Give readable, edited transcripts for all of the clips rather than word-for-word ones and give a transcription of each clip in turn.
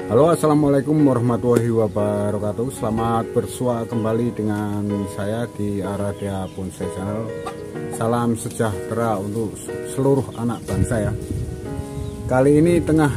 Halo, assalamualaikum warahmatullahi wabarakatuh. Selamat bersua kembali dengan saya di Aradia Bonsai Channel. Salam sejahtera untuk seluruh anak bangsa ya. Kali ini tengah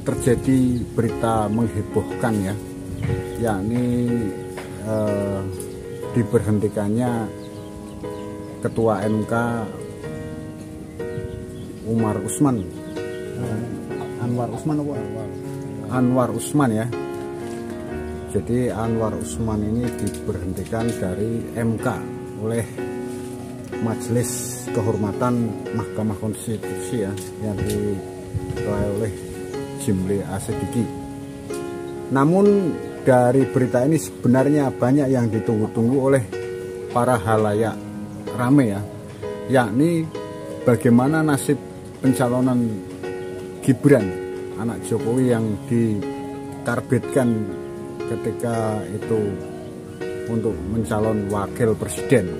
terjadi berita menghebohkan ya, yakni diberhentikannya Ketua MK Umar Usman, Anwar Usman ya. Jadi Anwar Usman ini diberhentikan dari MK oleh Majelis Kehormatan Mahkamah Konstitusi ya, yang diketuai oleh Jimli Asidiki. Namun dari berita ini sebenarnya banyak yang ditunggu-tunggu oleh para halayak rame ya, yakni bagaimana nasib pencalonan Gibran anak Jokowi yang ditarbitkan ketika itu untuk mencalon wakil presiden.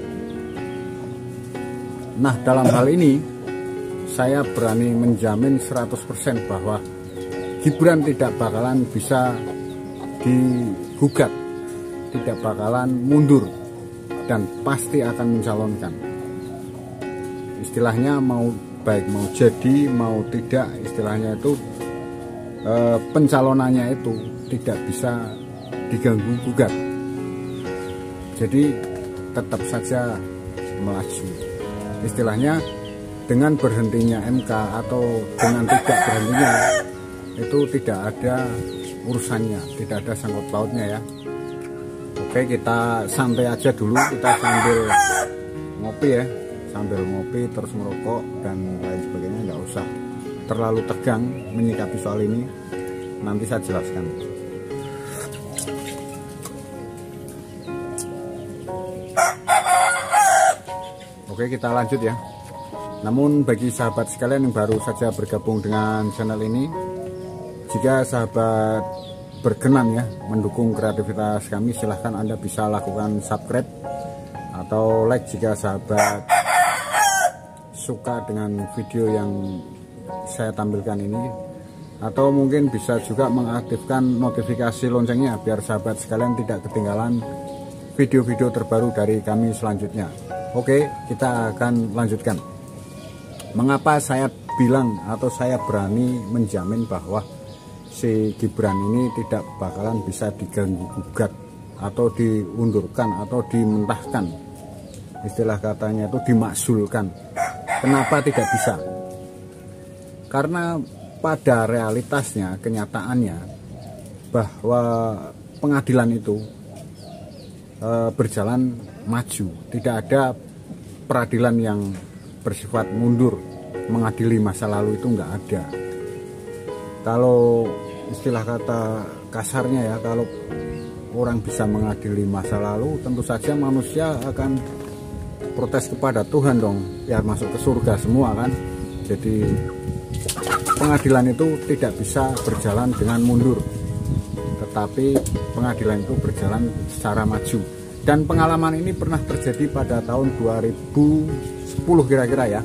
Nah, dalam hal ini saya berani menjamin 100% bahwa Gibran tidak bakalan bisa digugat, tidak bakalan mundur, dan pasti akan mencalonkan. Istilahnya mau baik mau jadi mau tidak, istilahnya itu pencalonannya itu tidak bisa diganggu gugat, jadi tetap saja melaju. Istilahnya dengan berhentinya MK atau dengan tidak berhentinya itu tidak ada urusannya, tidak ada sangkut pautnya ya. Oke, kita santai aja dulu, kita sambil ngopi ya, sambil ngopi terus merokok dan lain sebagainya, nggak usah terlalu tegang menyikapi soal ini, nanti saya jelaskan. Oke, kita lanjut ya. Namun bagi sahabat sekalian yang baru saja bergabung dengan channel ini, jika sahabat berkenan ya mendukung kreativitas kami, silahkan Anda bisa lakukan subscribe atau like jika sahabat suka dengan video yang saya tampilkan ini, atau mungkin bisa juga mengaktifkan notifikasi loncengnya biar sahabat sekalian tidak ketinggalan video-video terbaru dari kami selanjutnya. Oke, kita akan lanjutkan. Mengapa saya bilang atau saya berani menjamin bahwa si Gibran ini tidak bakalan bisa diganggu gugat atau diundurkan atau dimentahkan, istilah katanya itu dimaksulkan. Kenapa tidak bisa? Karena pada realitasnya, kenyataannya bahwa pengadilan itu berjalan maju, tidak ada peradilan yang bersifat mundur mengadili masa lalu, itu nggak ada. Kalau istilah kata kasarnya ya, kalau orang bisa mengadili masa lalu, tentu saja manusia akan protes kepada Tuhan dong, ya masuk ke surga semua kan. Jadi pengadilan itu tidak bisa berjalan dengan mundur, tetapi pengadilan itu berjalan secara maju. Dan pengalaman ini pernah terjadi pada tahun 2010 kira-kira ya,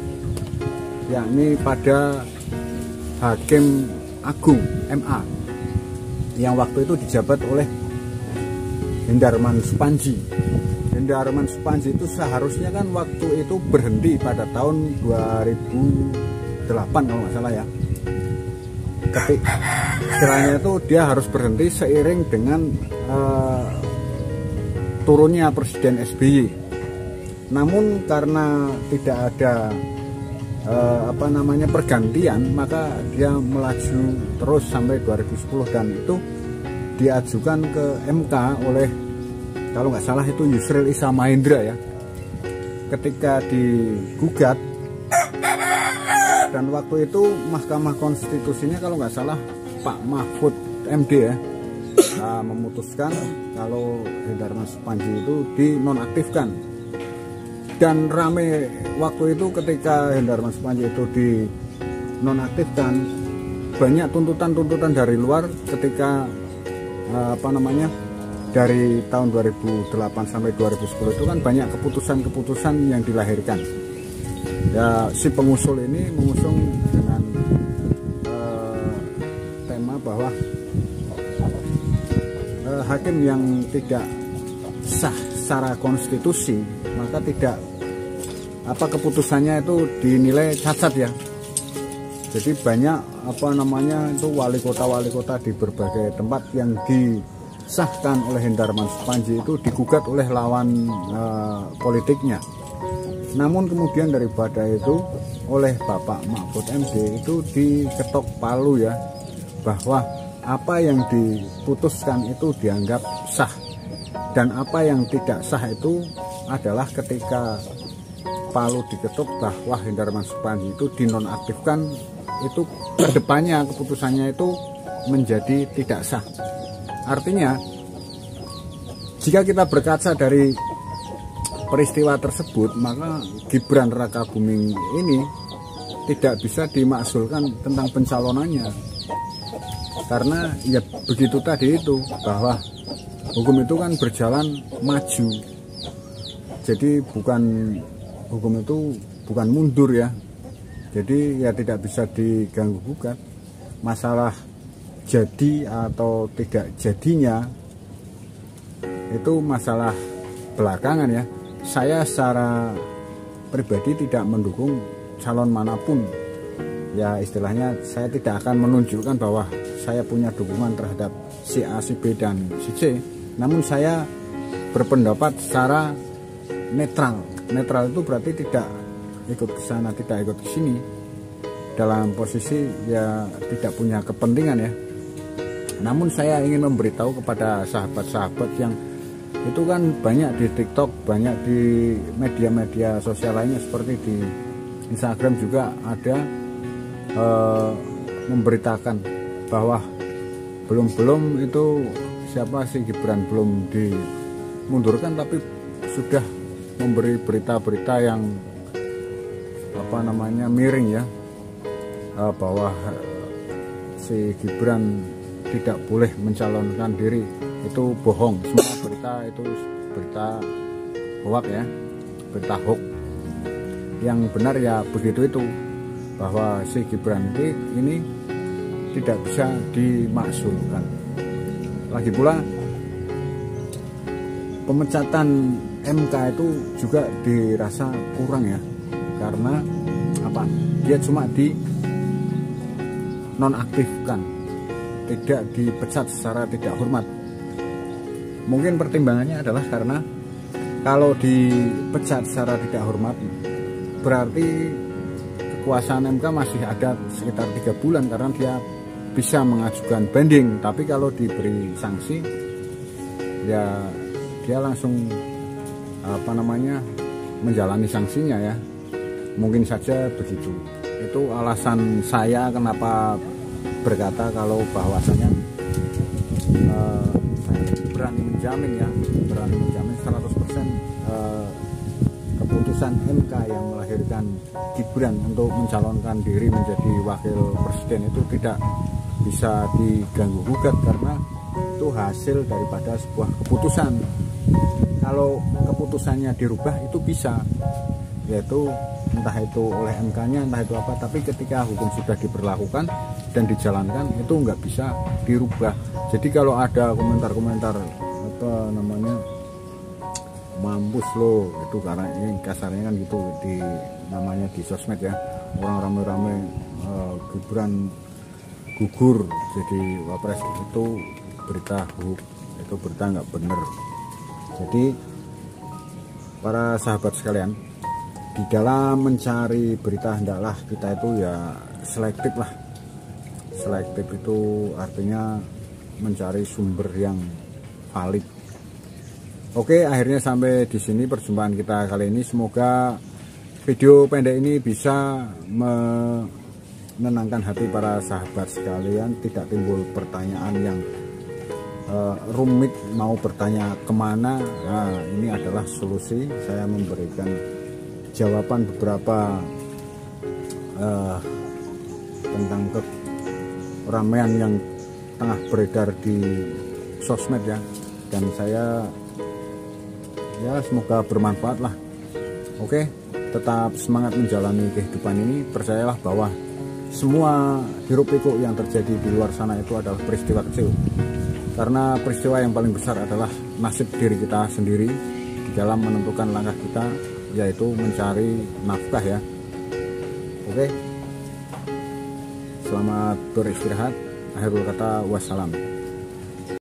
yakni pada Hakim Agung MA yang waktu itu dijabat oleh Hendarman Supanji. Hendarman Supanji itu seharusnya kan waktu itu berhenti pada tahun 2008 kalau nggak salah ya. Kiranya itu dia harus berhenti seiring dengan turunnya Presiden SBY. Namun karena tidak ada pergantian, maka dia melaju terus sampai 2010, dan itu diajukan ke MK oleh, kalau nggak salah itu Yusril Issa Mahendra ya. Ketika digugat, dan waktu itu Mahkamah Konstitusinya kalau nggak salah Pak Mahfud MD ya, memutuskan kalau Hendarman Supanji itu dinonaktifkan. Dan rame waktu itu ketika Hendarman Supanji itu dinonaktifkan, banyak tuntutan-tuntutan dari luar ketika dari tahun 2008 sampai 2010 itu kan banyak keputusan-keputusan yang dilahirkan. Ya, si pengusul ini mengusung dengan tema bahwa hakim yang tidak sah secara konstitusi, maka tidak keputusannya itu dinilai cacat ya. Jadi banyak itu wali kota di berbagai tempat yang disahkan oleh Hendarman Supandji itu digugat oleh lawan politiknya. Namun kemudian daripada itu oleh Bapak Mahfud MD itu diketok palu ya, bahwa apa yang diputuskan itu dianggap sah, dan apa yang tidak sah itu adalah ketika palu diketuk bahwa Hendarman Supandji itu dinonaktifkan, itu kedepannya keputusannya itu menjadi tidak sah. Artinya jika kita berkaca dari peristiwa tersebut, maka Gibran Rakabuming ini tidak bisa dimakzulkan tentang pencalonannya, karena ya begitu tadi itu, bahwa hukum itu kan berjalan maju. Jadi hukum itu bukan mundur ya. Jadi ya tidak bisa diganggu gugat. Masalah jadi atau tidak jadinya itu masalah belakangan ya. Saya secara pribadi tidak mendukung calon manapun. Ya istilahnya saya tidak akan menunjukkan bahwa saya punya dukungan terhadap si A, si B, dan si C. Namun saya berpendapat secara netral. Netral itu berarti tidak ikut ke sana, tidak ikut ke sini, dalam posisi ya tidak punya kepentingan ya. Namun saya ingin memberitahu kepada sahabat-sahabat yang itu kan banyak di TikTok, banyak di media-media sosial lainnya, seperti di Instagram juga ada memberitakan bahwa belum itu siapa sih Gibran belum dimundurkan, tapi sudah memberi berita-berita yang miring ya, bahwa si Gibran tidak boleh mencalonkan diri. Itu bohong, semua berita itu berita hoax ya, berita hoax. Yang benar ya begitu itu, bahwa si Gibran ini tidak bisa dimakzulkan. Lagi pula pemecatan MK itu juga dirasa kurang ya, karena dia cuma di nonaktifkan, tidak dipecat secara tidak hormat. Mungkin pertimbangannya adalah karena kalau dipecat secara tidak hormat berarti kekuasaan MK masih ada sekitar 3 bulan, karena dia bisa mengajukan banding. Tapi kalau diberi sanksi ya dia langsung menjalani sanksinya ya. Mungkin saja begitu. Itu alasan saya kenapa berkata kalau bahwasanya saya berani menjamin 100% keputusan MK yang melahirkan Gibran untuk mencalonkan diri menjadi wakil presiden itu tidak bisa diganggu gugat, karena itu hasil daripada sebuah keputusan. Kalau keputusannya dirubah itu bisa, yaitu entah itu oleh MK-nya, entah itu apa, tapi ketika hukum sudah diberlakukan dan dijalankan itu nggak bisa dirubah. Jadi kalau ada komentar-komentar mampus lo itu, karena ini kasarnya kan gitu di sosmed ya, orang rame-rame Gibran gugur jadi wapres, itu berita hoax, itu berita nggak bener. Jadi para sahabat sekalian, di dalam mencari berita hendaklah kita itu ya selektif lah. Selektif itu artinya mencari sumber yang valid. Oke, akhirnya sampai di sini perjumpaan kita kali ini. Semoga video pendek ini bisa menenangkan hati para sahabat sekalian, tidak timbul pertanyaan yang rumit, mau bertanya kemana. Nah, ini adalah solusi. Saya memberikan jawaban beberapa tentang keramaian yang tengah beredar di sosmed ya, dan saya ya semoga bermanfaat lah. Oke, tetap semangat menjalani kehidupan ini. Percayalah bahwa semua hiruk pikuk yang terjadi di luar sana itu adalah peristiwa kecil. Karena peristiwa yang paling besar adalah nasib diri kita sendiri di dalam menentukan langkah kita, yaitu mencari nafkah ya. Oke, selamat beristirahat. Akhirul kata, wassalam.